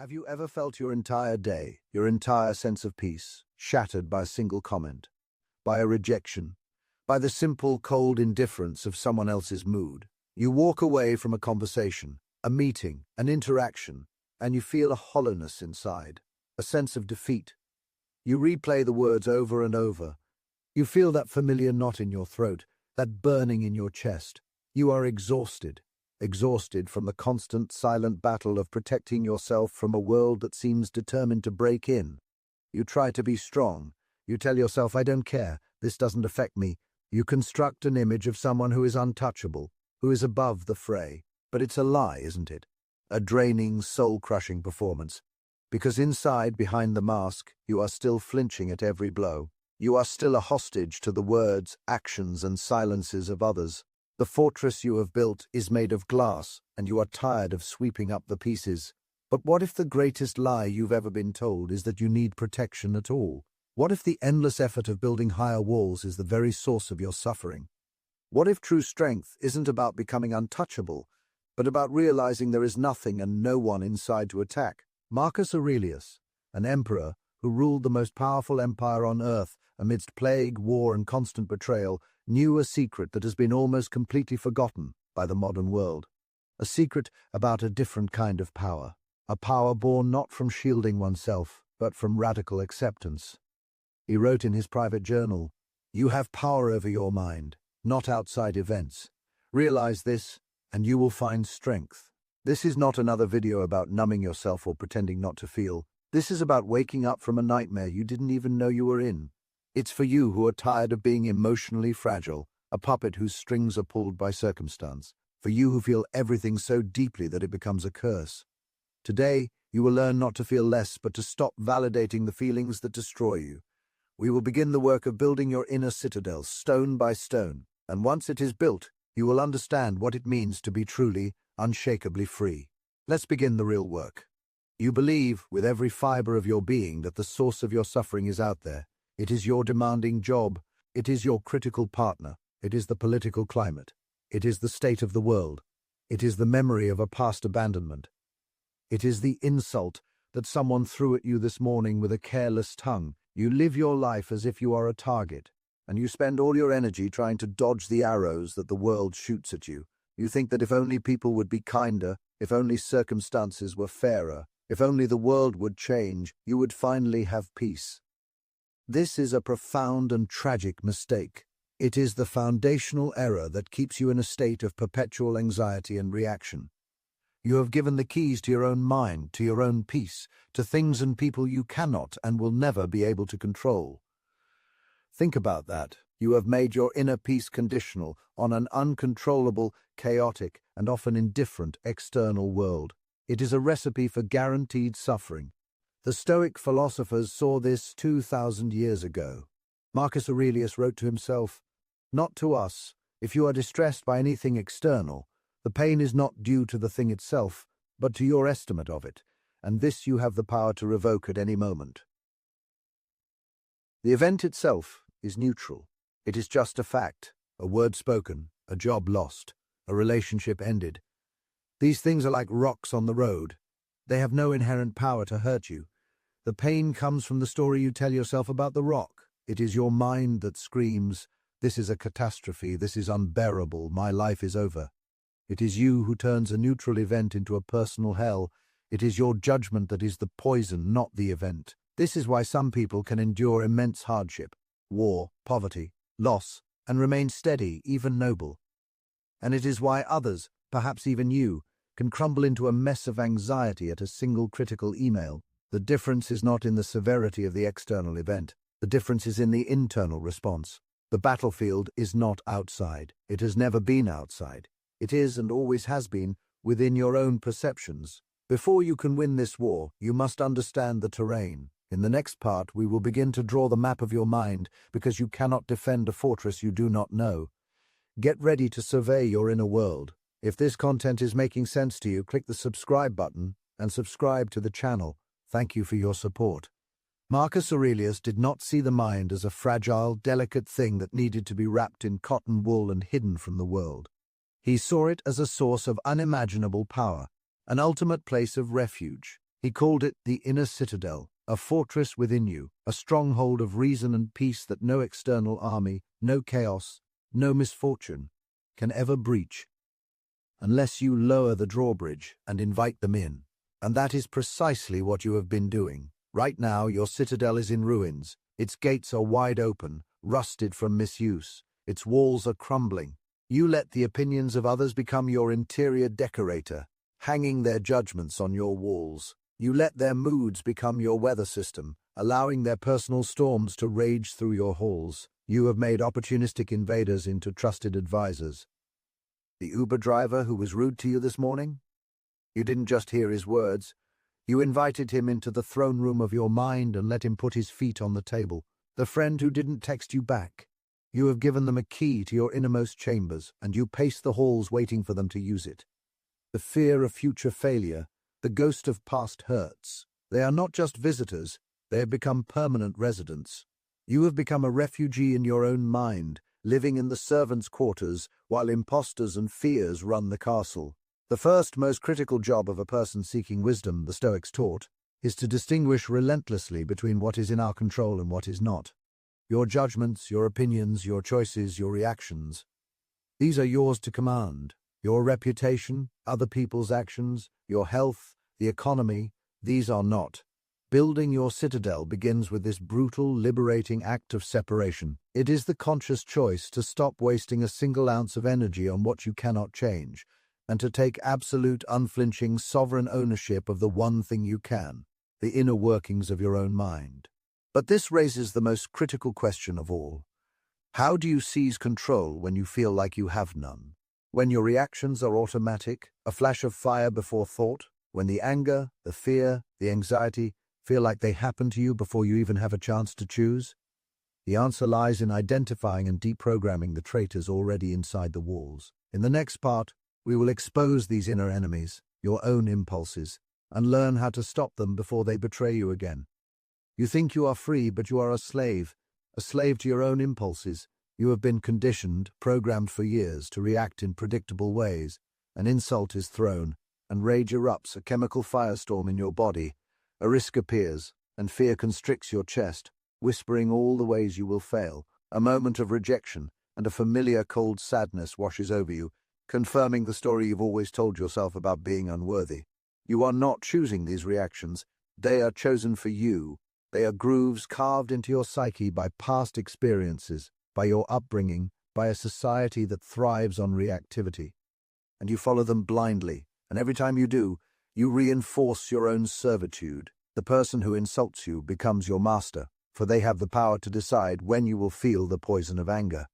Have you ever felt your entire day, your entire sense of peace, shattered by a single comment, by a rejection, by the simple, cold indifference of someone else's mood? You walk away from a conversation, a meeting, an interaction, and you feel a hollowness inside, a sense of defeat. You replay the words over and over. You feel that familiar knot in your throat, that burning in your chest. You are exhausted from the constant, silent battle of protecting yourself from a world that seems determined to break in. You try to be strong. You tell yourself, I don't care, this doesn't affect me. You construct an image of someone who is untouchable, who is above the fray. But it's a lie, isn't it? A draining, soul-crushing performance. Because inside, behind the mask, you are still flinching at every blow. You are still a hostage to the words, actions, and silences of others. The fortress you have built is made of glass, and you are tired of sweeping up the pieces. But what if the greatest lie you've ever been told is that you need protection at all? What if the endless effort of building higher walls is the very source of your suffering? What if true strength isn't about becoming untouchable, but about realizing there is nothing and no one inside to attack? Marcus Aurelius, an emperor who ruled the most powerful empire on earth amidst plague, war, and constant betrayal, knew a secret that has been almost completely forgotten by the modern world. A secret about a different kind of power. A power born not from shielding oneself, but from radical acceptance. He wrote in his private journal, "You have power over your mind, not outside events. Realize this, and you will find strength." This is not another video about numbing yourself or pretending not to feel. This is about waking up from a nightmare you didn't even know you were in. It's for you who are tired of being emotionally fragile, a puppet whose strings are pulled by circumstance. For you who feel everything so deeply that it becomes a curse. Today, you will learn not to feel less, but to stop validating the feelings that destroy you. We will begin the work of building your inner citadel, stone by stone, and once it is built, you will understand what it means to be truly, unshakably free. Let's begin the real work. You believe, with every fiber of your being, that the source of your suffering is out there. It is your demanding job. It is your critical partner. It is the political climate. It is the state of the world. It is the memory of a past abandonment. It is the insult that someone threw at you this morning with a careless tongue. You live your life as if you are a target, and you spend all your energy trying to dodge the arrows that the world shoots at you. You think that if only people would be kinder, if only circumstances were fairer, if only the world would change, you would finally have peace. This is a profound and tragic mistake. It is the foundational error that keeps you in a state of perpetual anxiety and reaction. You have given the keys to your own mind, to your own peace, to things and people you cannot and will never be able to control. Think about that. You have made your inner peace conditional on an uncontrollable, chaotic, and often indifferent external world. It is a recipe for guaranteed suffering. The Stoic philosophers saw this 2,000 years ago. Marcus Aurelius wrote to himself, "Not to us. If you are distressed by anything external, the pain is not due to the thing itself, but to your estimate of it, and this you have the power to revoke at any moment." The event itself is neutral. It is just a fact, a word spoken, a job lost, a relationship ended. These things are like rocks on the road. They have no inherent power to hurt you. The pain comes from the story you tell yourself about the rock. It is your mind that screams, "This is a catastrophe, this is unbearable, my life is over." It is you who turns a neutral event into a personal hell. It is your judgment that is the poison, not the event. This is why some people can endure immense hardship, war, poverty, loss, and remain steady, even noble. And it is why others, perhaps even you, can crumble into a mess of anxiety at a single critical email. The difference is not in the severity of the external event. The difference is in the internal response. The battlefield is not outside. It has never been outside. It is and always has been within your own perceptions. Before you can win this war, you must understand the terrain. In the next part, we will begin to draw the map of your mind, because you cannot defend a fortress you do not know. Get ready to survey your inner world. If this content is making sense to you, click the subscribe button and subscribe to the channel. Thank you for your support. Marcus Aurelius did not see the mind as a fragile, delicate thing that needed to be wrapped in cotton wool and hidden from the world. He saw it as a source of unimaginable power, an ultimate place of refuge. He called it the Inner Citadel, a fortress within you, a stronghold of reason and peace that no external army, no chaos, no misfortune can ever breach, unless you lower the drawbridge and invite them in. And that is precisely what you have been doing. Right now, your citadel is in ruins. Its gates are wide open, rusted from misuse. Its walls are crumbling. You let the opinions of others become your interior decorator, hanging their judgments on your walls. You let their moods become your weather system, allowing their personal storms to rage through your halls. You have made opportunistic invaders into trusted advisors. The Uber driver who was rude to you this morning? You didn't just hear his words. You invited him into the throne room of your mind and let him put his feet on the table. The friend who didn't text you back. You have given them a key to your innermost chambers, and you pace the halls waiting for them to use it. The fear of future failure, the ghost of past hurts. They are not just visitors, they have become permanent residents. You have become a refugee in your own mind, living in the servants' quarters while impostors and fears run the castle. The first, most critical job of a person seeking wisdom, the Stoics taught, is to distinguish relentlessly between what is in our control and what is not. Your judgments, your opinions, your choices, your reactions. These are yours to command. Your reputation, other people's actions, your health, the economy, these are not. Building your citadel begins with this brutal, liberating act of separation. It is the conscious choice to stop wasting a single ounce of energy on what you cannot change, and to take absolute, unflinching, sovereign ownership of the one thing you can, the inner workings of your own mind. But this raises the most critical question of all. How do you seize control when you feel like you have none? When your reactions are automatic, a flash of fire before thought, when the anger, the fear, the anxiety feel like they happen to you before you even have a chance to choose? The answer lies in identifying and deprogramming the traitors already inside the walls. In the next part, we will expose these inner enemies, your own impulses, and learn how to stop them before they betray you again. You think you are free, but you are a slave to your own impulses. You have been conditioned, programmed for years to react in predictable ways. An insult is thrown, and rage erupts, a chemical firestorm in your body. A risk appears, and fear constricts your chest, whispering all the ways you will fail. A moment of rejection, and a familiar cold sadness washes over you, confirming the story you've always told yourself about being unworthy. You are not choosing these reactions. They are chosen for you. They are grooves carved into your psyche by past experiences, by your upbringing, by a society that thrives on reactivity. And you follow them blindly, and every time you do, you reinforce your own servitude. The person who insults you becomes your master, for they have the power to decide when you will feel the poison of anger.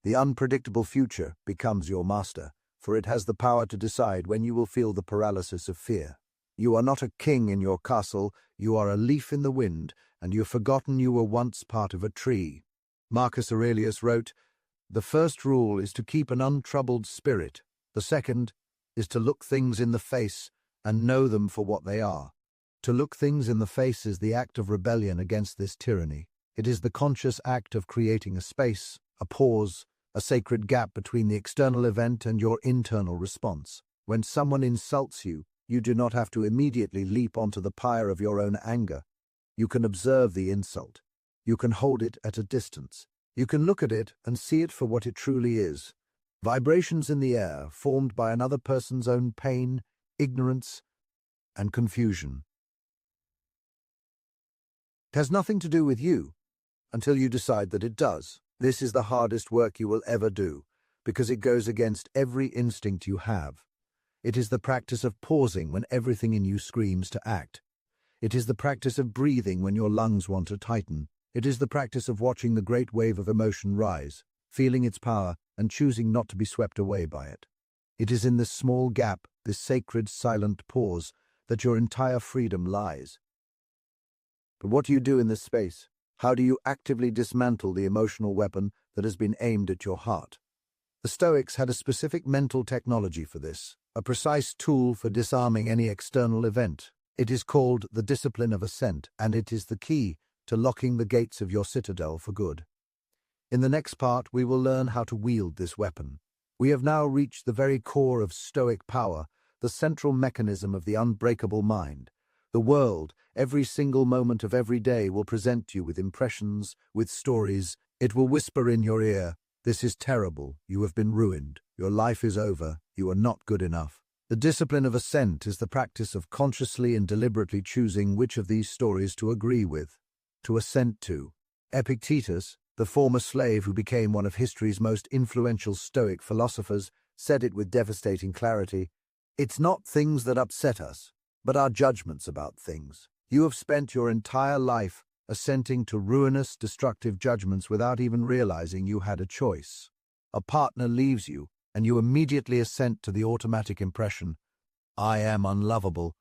The unpredictable future becomes your master, for it has the power to decide when you will feel the paralysis of fear. You are not a king in your castle, you are a leaf in the wind, and you have forgotten you were once part of a tree. Marcus Aurelius wrote, "The first rule is to keep an untroubled spirit. The second is to look things in the face and know them for what they are." To look things in the face is the act of rebellion against this tyranny. It is the conscious act of creating a space, a pause, a sacred gap between the external event and your internal response. When someone insults you, you do not have to immediately leap onto the pyre of your own anger. You can observe the insult. You can hold it at a distance. You can look at it and see it for what it truly is. Vibrations in the air formed by another person's own pain, ignorance, and confusion. It has nothing to do with you until you decide that it does. This is the hardest work you will ever do, because it goes against every instinct you have. It is the practice of pausing when everything in you screams to act. It is the practice of breathing when your lungs want to tighten. It is the practice of watching the great wave of emotion rise, feeling its power, and choosing not to be swept away by it. It is in this small gap, this sacred silent pause, that your entire freedom lies. But what do you do in this space? How do you actively dismantle the emotional weapon that has been aimed at your heart? The Stoics had a specific mental technology for this, a precise tool for disarming any external event. It is called the discipline of assent, and it is the key to locking the gates of your citadel for good. In the next part, we will learn how to wield this weapon. We have now reached the very core of Stoic power, the central mechanism of the unbreakable mind. The world, every single moment of every day, will present you with impressions, with stories. It will whisper in your ear, "This is terrible, you have been ruined, your life is over, you are not good enough." The discipline of assent is the practice of consciously and deliberately choosing which of these stories to agree with, to assent to. Epictetus, the former slave who became one of history's most influential Stoic philosophers, said it with devastating clarity, "It's not things that upset us, but our judgments about things." You have spent your entire life assenting to ruinous, destructive judgments without even realizing you had a choice. A partner leaves you, and you immediately assent to the automatic impression, "I am unlovable."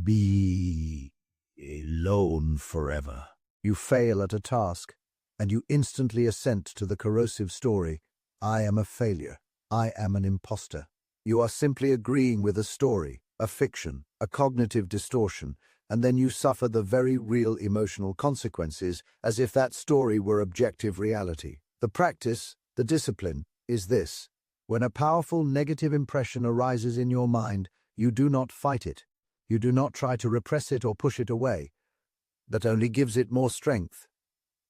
Be alone forever. You fail at a task, and you instantly assent to the corrosive story, "I am a failure. I am an imposter." You are simply agreeing with a story, a fiction, a cognitive distortion, and then you suffer the very real emotional consequences as if that story were objective reality. The practice, the discipline, is this. When a powerful negative impression arises in your mind, you do not fight it. You do not try to repress it or push it away. That only gives it more strength.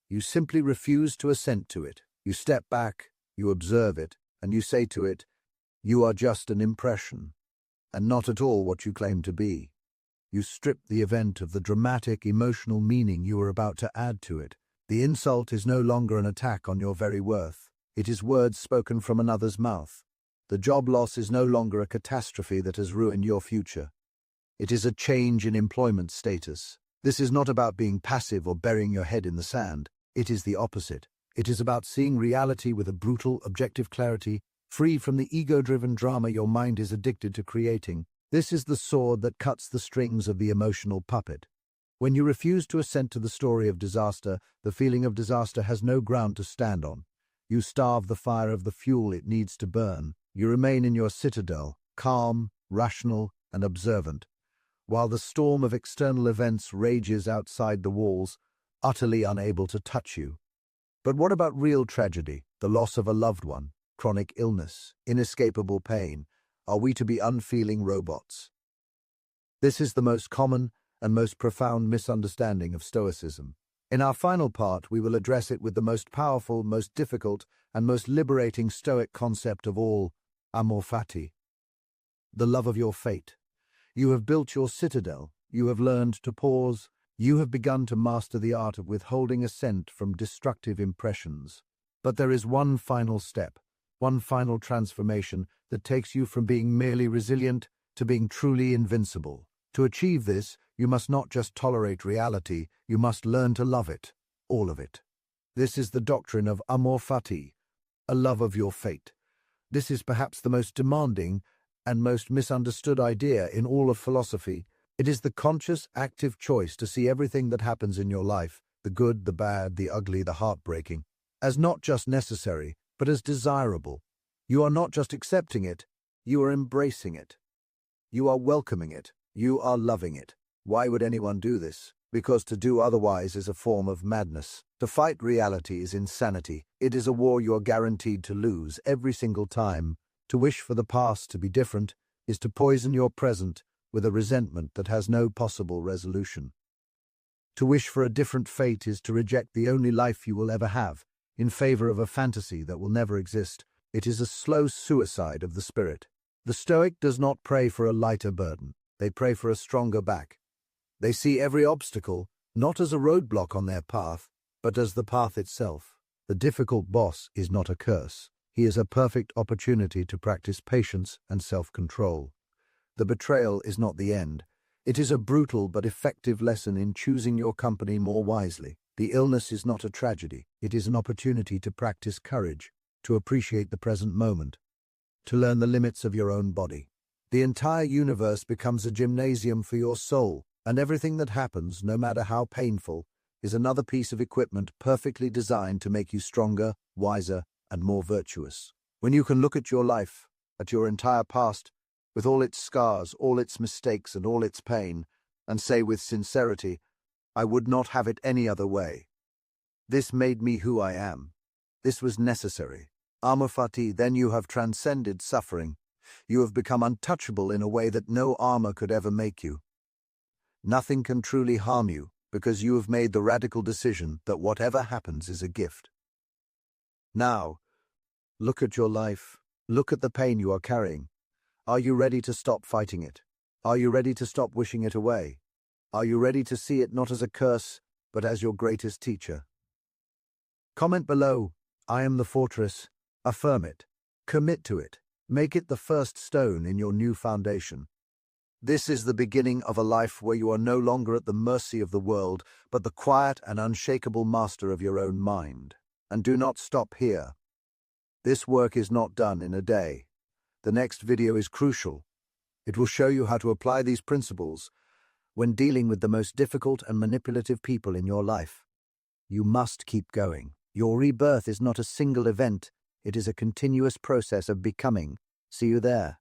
You simply refuse to assent to it. You step back, you observe it, and you say to it, "You are just an impression, and not at all what you claim to be." You strip the event of the dramatic, emotional meaning you are about to add to it. The insult is no longer an attack on your very worth. It is words spoken from another's mouth. The job loss is no longer a catastrophe that has ruined your future. It is a change in employment status. This is not about being passive or burying your head in the sand. It is the opposite. It is about seeing reality with a brutal, objective clarity, free from the ego-driven drama your mind is addicted to creating. This is the sword that cuts the strings of the emotional puppet. When you refuse to assent to the story of disaster, the feeling of disaster has no ground to stand on. You starve the fire of the fuel it needs to burn. You remain in your citadel, calm, rational, and observant, while the storm of external events rages outside the walls, utterly unable to touch you. But what about real tragedy, the loss of a loved one, chronic illness, inescapable pain? Are we to be unfeeling robots? This is the most common and most profound misunderstanding of Stoicism. In our final part, we will address it with the most powerful, most difficult, and most liberating Stoic concept of all, amor fati, the love of your fate. You have built your citadel, you have learned to pause, you have begun to master the art of withholding assent from destructive impressions. But there is one final step, one final transformation that takes you from being merely resilient to being truly invincible. To achieve this, you must not just tolerate reality, you must learn to love it, all of it. This is the doctrine of amor fati, a love of your fate. This is perhaps the most demanding and most misunderstood idea in all of philosophy. It is the conscious, active choice to see everything that happens in your life, the good, the bad, the ugly, the heartbreaking, as not just necessary, but as desirable. You are not just accepting it, you are embracing it. You are welcoming it. You are loving it. Why would anyone do this? Because to do otherwise is a form of madness. To fight reality is insanity. It is a war you are guaranteed to lose every single time. To wish for the past to be different is to poison your present with a resentment that has no possible resolution. To wish for a different fate is to reject the only life you will ever have, in favor of a fantasy that will never exist. It is a slow suicide of the spirit. The Stoic does not pray for a lighter burden. They pray for a stronger back. They see every obstacle not as a roadblock on their path, but as the path itself. The difficult boss is not a curse. He is a perfect opportunity to practice patience and self-control. The betrayal is not the end. It is a brutal but effective lesson in choosing your company more wisely. The illness is not a tragedy. It is an opportunity to practice courage, to appreciate the present moment, to learn the limits of your own body. The entire universe becomes a gymnasium for your soul, and everything that happens, no matter how painful, is another piece of equipment perfectly designed to make you stronger, wiser, and more virtuous. When you can look at your life, at your entire past, with all its scars, all its mistakes, and all its pain, and say with sincerity, "I would not have it any other way. This made me who I am. This was necessary." Amor fati, then you have transcended suffering. You have become untouchable in a way that no armor could ever make you. Nothing can truly harm you because you have made the radical decision that whatever happens is a gift. Now, look at your life. Look at the pain you are carrying. Are you ready to stop fighting it? Are you ready to stop wishing it away? Are you ready to see it not as a curse, but as your greatest teacher? Comment below, I am the fortress. Affirm it. Commit to it. Make it the first stone in your new foundation. This is the beginning of a life where you are no longer at the mercy of the world, but the quiet and unshakable master of your own mind. And do not stop here. This work is not done in a day. The next video is crucial. It will show you how to apply these principles when dealing with the most difficult and manipulative people in your life. You must keep going. Your rebirth is not a single event. It is a continuous process of becoming. See you there.